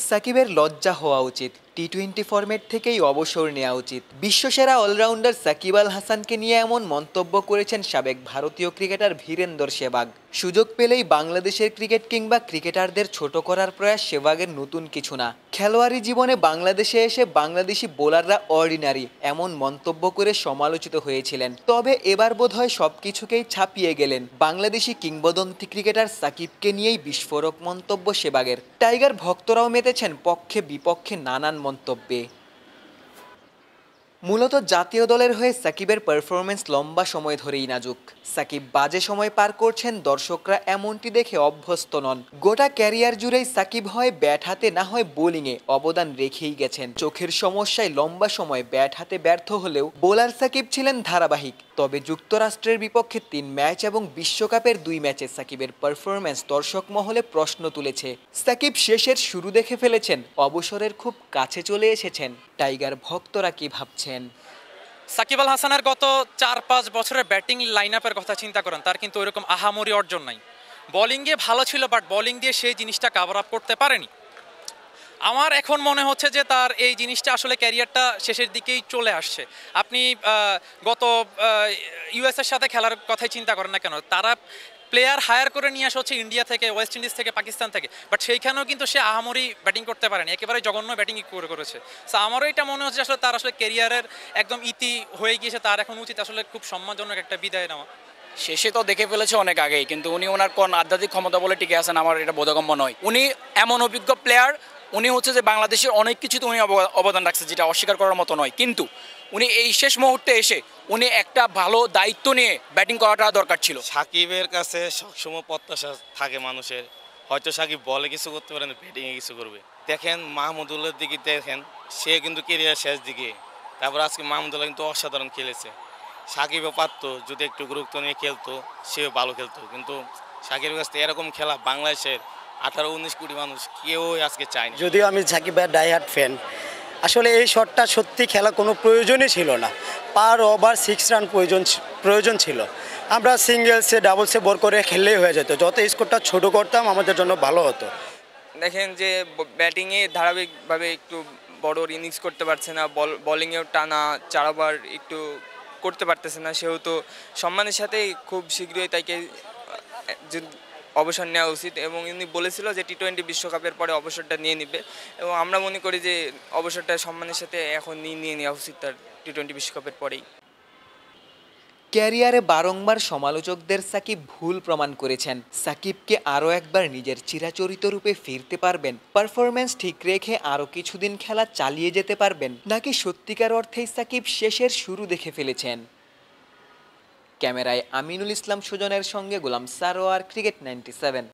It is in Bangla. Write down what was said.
সাকিবের লজ্জা হওয়া উচিত। টি-20 ফরম্যাট থেকেই অবসর নেওয়া উচিত। বিশ্বসেরা অলরাউন্ডার সাকিব আল হাসানকে নিয়ে এমন মন্তব্য করেছেন সাবেক ভারতীয় ক্রিকেটার বীরেন্দর সেহবাগ। সুযোগ পেলেই বাংলাদেশের ক্রিকেট কিংবা ক্রিকেটারদের ছোট করার প্রয়াস সেহবাগের নতুন কিছু না। খেলোয়াড়ি জীবনে বাংলাদেশে এসে বাংলাদেশি বোলাররা অর্ডিনারি এমন মন্তব্য করে সমালোচিত হয়েছিলেন। তবে এবার বোধহয় সবকিছুকেই ছাপিয়ে গেলেন। বাংলাদেশি কিংবদন্তি ক্রিকেটার সাকিবকে নিয়েই বিস্ফোরক মন্তব্য সেহবাগের। টাইগার ভক্তরাও মেতেছেন পক্ষে বিপক্ষে নানান মন্তব্যে। মূলত জাতীয় দলের হয়ে সাকিবের পারফরমেন্স লম্বা সময় ধরেই নাজুক। সাকিব বাজে সময় পার করছেন, দর্শকরা এমনটি দেখে অভ্যস্ত নন। গোটা ক্যারিয়ার জুড়েই সাকিব হয় ব্যাট হাতে না হয় বোলিংয়ে অবদান রেখেই গেছেন। চোখের সমস্যায় লম্বা সময় ব্যাট হাতে ব্যর্থ হলেও বোলার সাকিব ছিলেন ধারাবাহিক। তবে যুক্তরাষ্ট্রের বিপক্ষে 3 ম্যাচ এবং বিশ্বকাপের 2 ম্যাচে সাকিবের পারফরমেন্স দর্শক মহলে প্রশ্ন তুলেছে। সাকিব শেষের শুরু দেখে ফেলেছেন, অবসরের খুব কাছে চলে এসেছেন। টাইগার ভক্তরা কি ভাবছেন? সাকিব আল হাসানের গত 4-5 বছরের ব্যাটিং লাইন আপের কথা চিন্তা করেন, তার কিন্তু ওইরকম আহামরি অর্জন নাই। বোলিংয়ে ভালো ছিল, বাট বোলিং দিয়ে সেই জিনিসটা কাভার আপ করতে পারেনি। আমার এখন মনে হচ্ছে যে তার এই জিনিসটা আসলে ক্যারিয়ারটা শেষের দিকেই চলে আসছে। আপনি গত ইউএসের সাথে খেলার কথাই চিন্তা করেন না কেন, তারা প্লেয়ার হায়ার করে নিয়ে আসা হচ্ছে ইন্ডিয়া থেকে, ওয়েস্ট ইন্ডিজ থেকে, পাকিস্তান থেকে, বাট সেইখানেও কিন্তু সে আহামরি ব্যাটিং করতে পারেনি, একেবারে জঘন্য ব্যাটিং করেছে। সো আমারও এটা মনে হচ্ছে আসলে তার আসলে ক্যারিয়ারের একদম ইতি হয়ে গিয়েছে, তার এখন উচিত আসলে খুব সম্মানজনক একটা বিদায় নেওয়া। শেষে তো দেখে ফেলেছে অনেক আগেই, কিন্তু উনি ওনার কোন আধ্যাত্মিক ক্ষমতা বলে টিকে আছেন আমার এটা বোধগম্য নয়। উনি এমন অভিজ্ঞ প্লেয়ার, উনি হচ্ছে যে বাংলাদেশের অনেক কিছুতে উনি অবদান রাখছে, যেটা অস্বীকার করার মতো নয়। কিন্তু উনি এই শেষ মুহূর্তে এসে উনি একটা ভালো দায়িত্ব নিয়ে ব্যাটিং করাটা দরকার ছিল। সাকিবের কাছে সবসময় প্রত্যাশা থাকে মানুষের, হয়তো সাকিব বলে কিছু করতে পারে না, ব্যাটিংয়ে কিছু করবে। দেখেন মাহমুদুল্লাহর দিকে দেখেন, সে কিন্তু কেরিয়ার শেষ দিকে। তারপর আজকে মাহমুদুল্লাহ কিন্তু অসাধারণ খেলেছে। সাকিবও পারতো যদি একটু গুরুত্ব নিয়ে খেলতো, সেও ভালো খেলতো। কিন্তু সাকিবের কাছ থেকে এরকম খেলা বাংলাদেশের 18-19 কোটি মানুষ কেউ আজকে চায়নি। যদিও আমি সাকিব ভাইয়ের ডাইহার্ট ফ্যান, আসলে এই শটটা সত্যি খেলা কোনো প্রয়োজনই ছিল না। পার ওভার 6 রান প্রয়োজন ছিল। আমরা সিঙ্গেলসে ডাবলসে বোর করে খেললেই হয়ে যেত। যত স্কোরটা ছোট করতাম আমাদের জন্য ভালো হতো। দেখেন যে ব্যাটিংয়ে ধারাবাহিকভাবে একটু বড় ইনিংস করতে পারছে না, বলিংয়েও টানা 4 ওভার একটু করতে পারতেছে না, সেহেতু সম্মানের সাথেই খুব শীঘ্রই তাকে অবসর নেওয়া উচিত। এবং উনি বলেছিল যে টি-20 বিশ্বকাপের পরে অবসরটা নিয়ে নেবে, এবং আমরা মনে করি যে অবসরটা সম্মানের সাথে এখন নিয়ে নেওয়া উচিত তার টি-20 বিশ্বকাপের পরেই। ক্যারিয়ারে বারংবার সমালোচকদের সাকিব ভুল প্রমাণ করেছেন। সাকিবকে আরও একবার নিজের চিরাচরিত রূপে ফিরতে পারবেন? পারফরম্যান্স ঠিক রেখে আরও কিছুদিন খেলা চালিয়ে যেতে পারবেন, নাকি সত্যিকার অর্থেই সাকিব শেষের শুরু দেখে ফেলেছেন? ক্যামেরায় আমিনুল ইসলাম সুজনের সঙ্গে গোলাম সারোয়ার, ক্রিকেট 97।